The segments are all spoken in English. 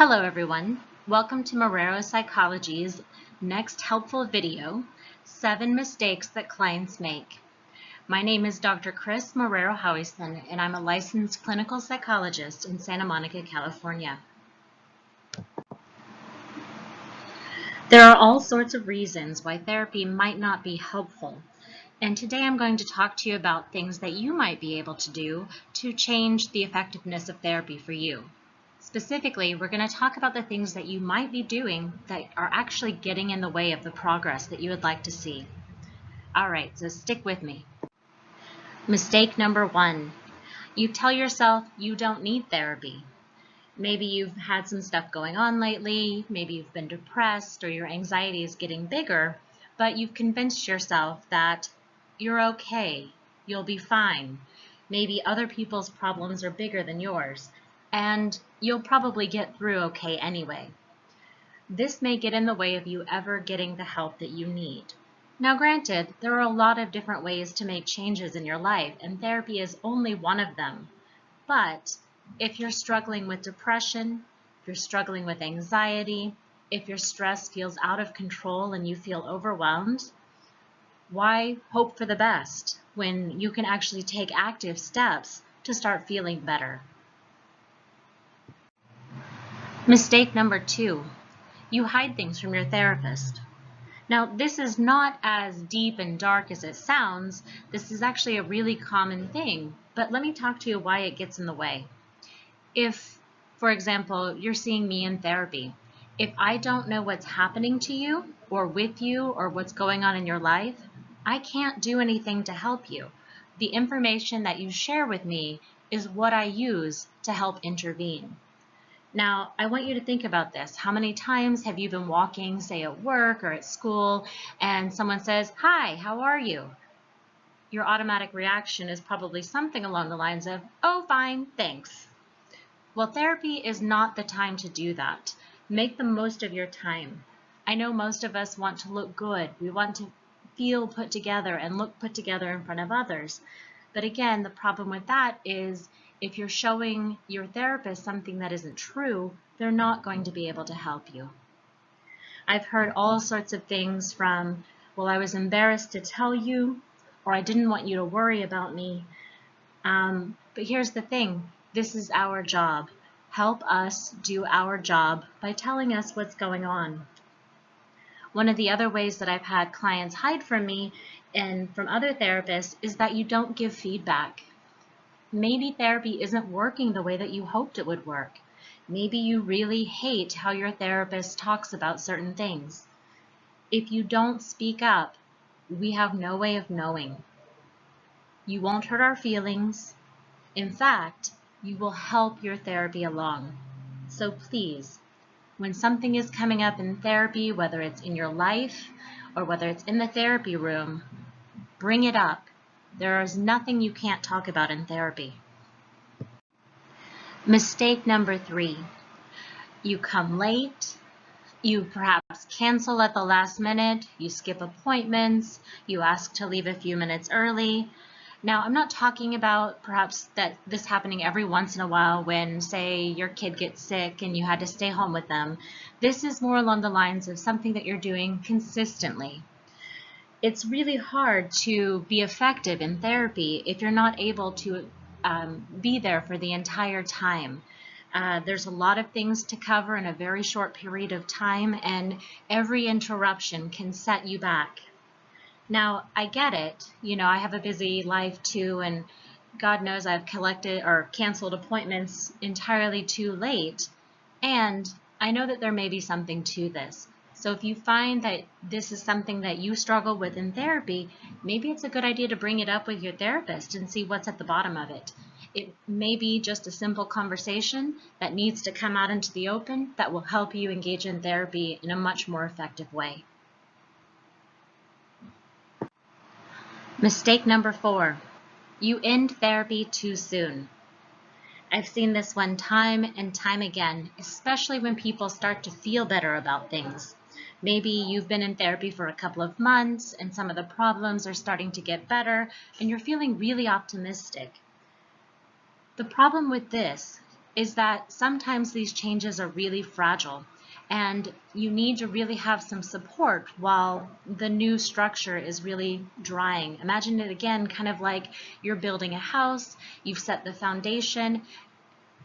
Hello everyone, welcome to Marrero Psychology's next helpful video, 7 Mistakes That Clients Make. My name is Dr. Chris Marrero Howison and I'm a licensed clinical psychologist in Santa Monica, California. There are all sorts of reasons why therapy might not be helpful, and today I'm going to talk to you about things that you might be able to do to change the effectiveness of therapy for you. Specifically, we're going to talk about the things that you might be doing that are actually getting in the way of the progress that you would like to see. All right, so stick with me. Mistake number 1, you tell yourself you don't need therapy. Maybe you've had some stuff going on lately, maybe you've been depressed or your anxiety is getting bigger, but you've convinced yourself that you're okay, you'll be fine. Maybe other people's problems are bigger than yours, and you'll probably get through okay anyway. This may get in the way of you ever getting the help that you need. Now granted, there are a lot of different ways to make changes in your life, and therapy is only one of them. But if you're struggling with depression, if you're struggling with anxiety, if your stress feels out of control and you feel overwhelmed, why hope for the best when you can actually take active steps to start feeling better? Mistake number 2, you hide things from your therapist. Now, this is not as deep and dark as it sounds. This is actually a really common thing, but let me talk to you why it gets in the way. If, for example, you're seeing me in therapy, if I don't know what's happening to you or with you or what's going on in your life, I can't do anything to help you. The information that you share with me is what I use to help intervene. Now, I want you to think about this. How many times have you been walking, say at work or at school, and someone says, "Hi, how are you?" Your automatic reaction is probably something along the lines of, "Oh, fine, thanks." Well, therapy is not the time to do that. Make the most of your time. I know most of us want to look good. We want to feel put together and look put together in front of others. But again, the problem with that is if you're showing your therapist something that isn't true, they're not going to be able to help you. I've heard all sorts of things from, "Well, I was embarrassed to tell you," or "I didn't want you to worry about me." But here's the thing. This is our job. Help us do our job by telling us what's going on. One of the other ways that I've had clients hide from me and from other therapists is that you don't give feedback. Maybe therapy isn't working the way that you hoped it would work. Maybe you really hate how your therapist talks about certain things. If you don't speak up, we have no way of knowing. You won't hurt our feelings. In fact, you will help your therapy along. So please, when something is coming up in therapy, whether it's in your life or whether it's in the therapy room, bring it up. There is nothing you can't talk about in therapy. Mistake number 3, you come late, you perhaps cancel at the last minute, you skip appointments, you ask to leave a few minutes early. Now, I'm not talking about perhaps that this happening every once in a while when, say, your kid gets sick and you had to stay home with them. This is more along the lines of something that you're doing consistently. It's really hard to be effective in therapy if you're not able to be there for the entire time. There's a lot of things to cover in a very short period of time, and every interruption can set you back. Now, I get it. You know, I have a busy life too, and God knows I've collected or canceled appointments entirely too late. And I know that there may be something to this. So if you find that this is something that you struggle with in therapy, maybe it's a good idea to bring it up with your therapist and see what's at the bottom of it. It may be just a simple conversation that needs to come out into the open that will help you engage in therapy in a much more effective way. Mistake number 4, you end therapy too soon. I've seen this one time and time again, especially when people start to feel better about things. Maybe you've been in therapy for a couple of months and some of the problems are starting to get better and you're feeling really optimistic. The problem with this is that sometimes these changes are really fragile and you need to really have some support while the new structure is really drying. Imagine it again, kind of like you're building a house, you've set the foundation.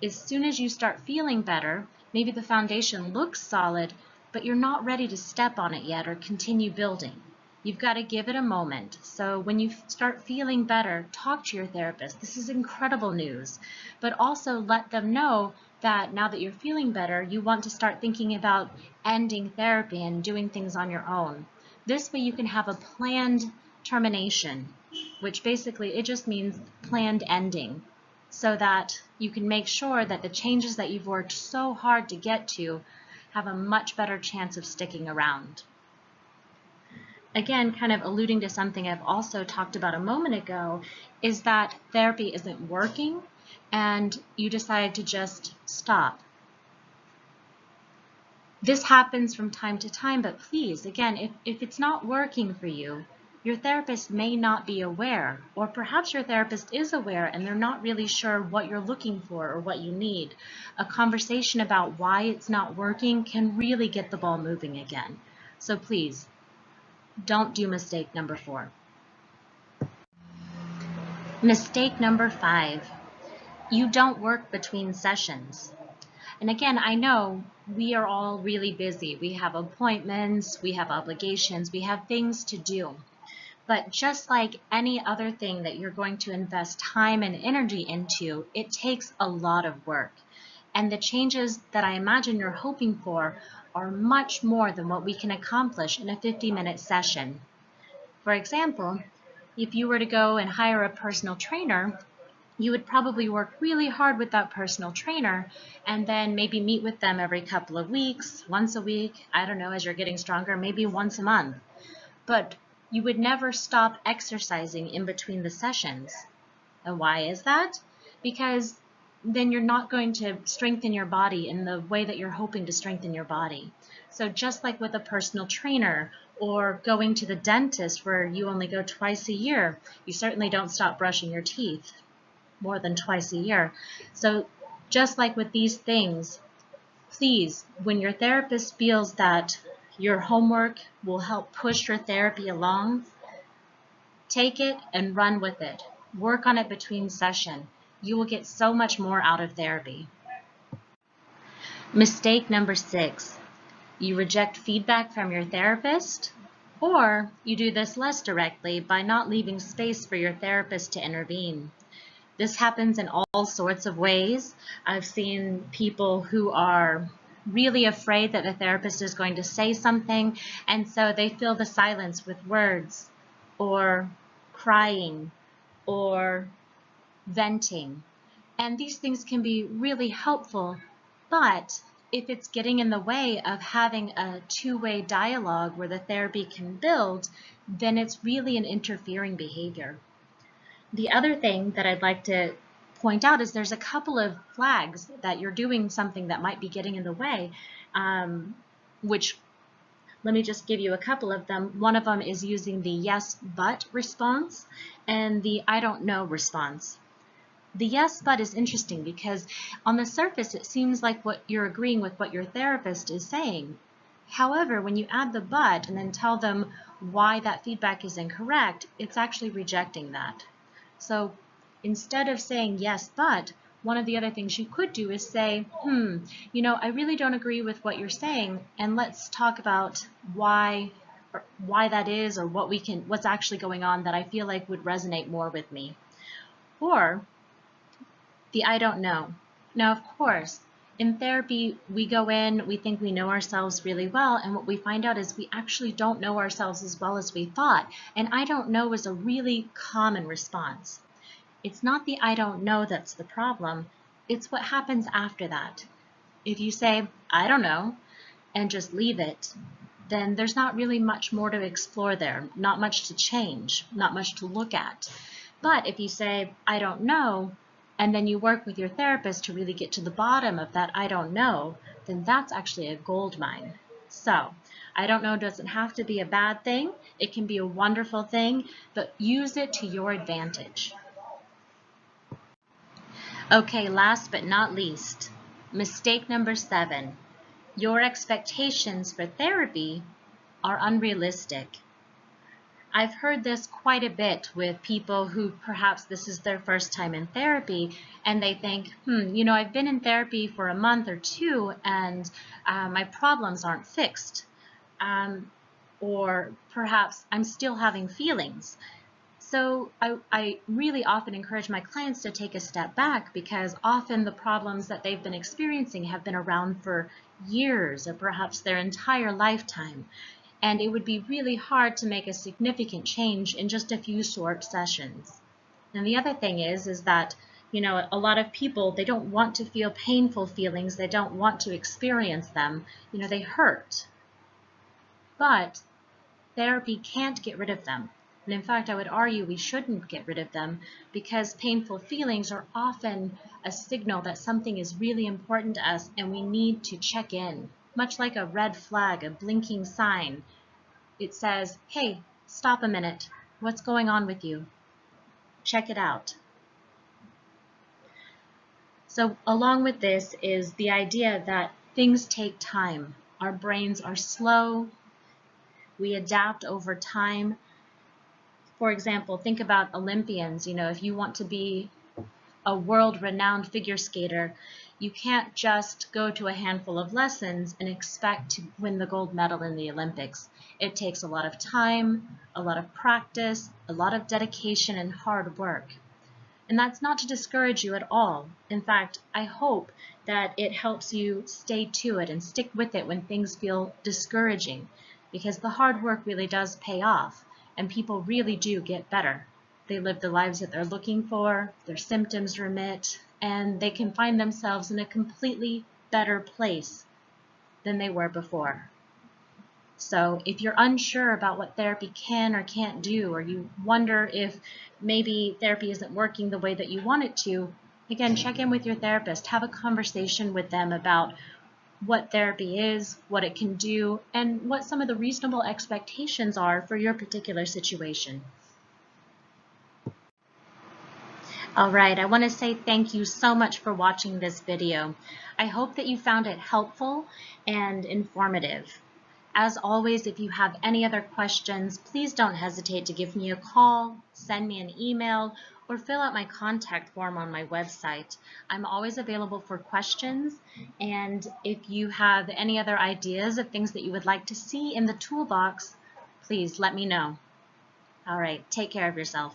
As soon as you start feeling better, maybe the foundation looks solid, but you're not ready to step on it yet or continue building. You've got to give it a moment. So when you start feeling better, talk to your therapist. This is incredible news. But also let them know that now that you're feeling better, you want to start thinking about ending therapy and doing things on your own. This way you can have a planned termination, which basically it just means planned ending, so that you can make sure that the changes that you've worked so hard to get to have a much better chance of sticking around. Again, kind of alluding to something I've also talked about a moment ago, is that therapy isn't working and you decide to just stop. This happens from time to time, but please, again, if it's not working for you, your therapist may not be aware, or perhaps your therapist is aware and they're not really sure what you're looking for or what you need. A conversation about why it's not working can really get the ball moving again. So please, don't do mistake number 4. Mistake number 5, you don't work between sessions. And again, I know we are all really busy. We have appointments, we have obligations, we have things to do. But just like any other thing that you're going to invest time and energy into, it takes a lot of work. And the changes that I imagine you're hoping for are much more than what we can accomplish in a 50-minute session. For example, if you were to go and hire a personal trainer, you would probably work really hard with that personal trainer and then maybe meet with them every couple of weeks, once a week, I don't know, as you're getting stronger, maybe once a month. But you would never stop exercising in between the sessions. And why is that? Because then you're not going to strengthen your body in the way that you're hoping to strengthen your body. So just like with a personal trainer or going to the dentist where you only go twice a year, you certainly don't stop brushing your teeth more than twice a year. So just like with these things, please, when your therapist feels that your homework will help push your therapy along, take it and run with it. Work on it between session. You will get so much more out of therapy. Mistake number 6, you reject feedback from your therapist, or you do this less directly by not leaving space for your therapist to intervene. This happens in all sorts of ways. I've seen people who are really afraid that the therapist is going to say something, and so they fill the silence with words or crying or venting. And these things can be really helpful, but if it's getting in the way of having a two-way dialogue where the therapy can build, then it's really an interfering behavior. The other thing that I'd like to point out is there's a couple of flags that you're doing something that might be getting in the way, which let me just give you a couple of them. One of them is using the yes, but response and the I don't know response. The yes, but is interesting because on the surface it seems like what you're agreeing with what your therapist is saying. However, when you add the but and then tell them why that feedback is incorrect, it's actually rejecting that. So instead of saying yes, but, one of the other things you could do is say, I really don't agree with what you're saying, and let's talk about why that is, or what's actually going on that I feel like would resonate more with me. Or the I don't know. Now, of course, in therapy, we go in, we think we know ourselves really well, and what we find out is we actually don't know ourselves as well as we thought. And I don't know is a really common response. It's not the I don't know that's the problem, it's what happens after that. If you say, I don't know, and just leave it, then there's not really much more to explore there, not much to change, not much to look at. But if you say, I don't know, and then you work with your therapist to really get to the bottom of that I don't know, then that's actually a gold mine. So, I don't know doesn't have to be a bad thing. It can be a wonderful thing, but use it to your advantage. Okay, last but not least, mistake number 7. Your expectations for therapy are unrealistic. I've heard this quite a bit with people who perhaps this is their first time in therapy and they think, I've been in therapy for a month or 2 and my problems aren't fixed. Or perhaps I'm still having feelings. So I really often encourage my clients to take a step back because often the problems that they've been experiencing have been around for years or perhaps their entire lifetime. And it would be really hard to make a significant change in just a few short sessions. And the other thing is that, a lot of people, they don't want to feel painful feelings. They don't want to experience them. They hurt. But therapy can't get rid of them. And in fact, I would argue we shouldn't get rid of them because painful feelings are often a signal that something is really important to us and we need to check in. Much like a red flag, a blinking sign. It says, hey, stop a minute. What's going on with you? Check it out. So along with this is the idea that things take time. Our brains are slow. We adapt over time. For example, think about Olympians. If you want to be a world-renowned figure skater, you can't just go to a handful of lessons and expect to win the gold medal in the Olympics. It takes a lot of time, a lot of practice, a lot of dedication and hard work. And that's not to discourage you at all. In fact, I hope that it helps you stay to it and stick with it when things feel discouraging, because the hard work really does pay off, and people really do get better. They live the lives that they're looking for, their symptoms remit, and they can find themselves in a completely better place than they were before. So if you're unsure about what therapy can or can't do, or you wonder if maybe therapy isn't working the way that you want it to, again, check in with your therapist. Have a conversation with them about what therapy is, what it can do, and what some of the reasonable expectations are for your particular situation. All right, I want to say thank you so much for watching this video. I hope that you found it helpful and informative. As always, if you have any other questions, please don't hesitate to give me a call, send me an email, or fill out my contact form on my website. I'm always available for questions, and if you have any other ideas of things that you would like to see in the toolbox, please let me know. All right, take care of yourself.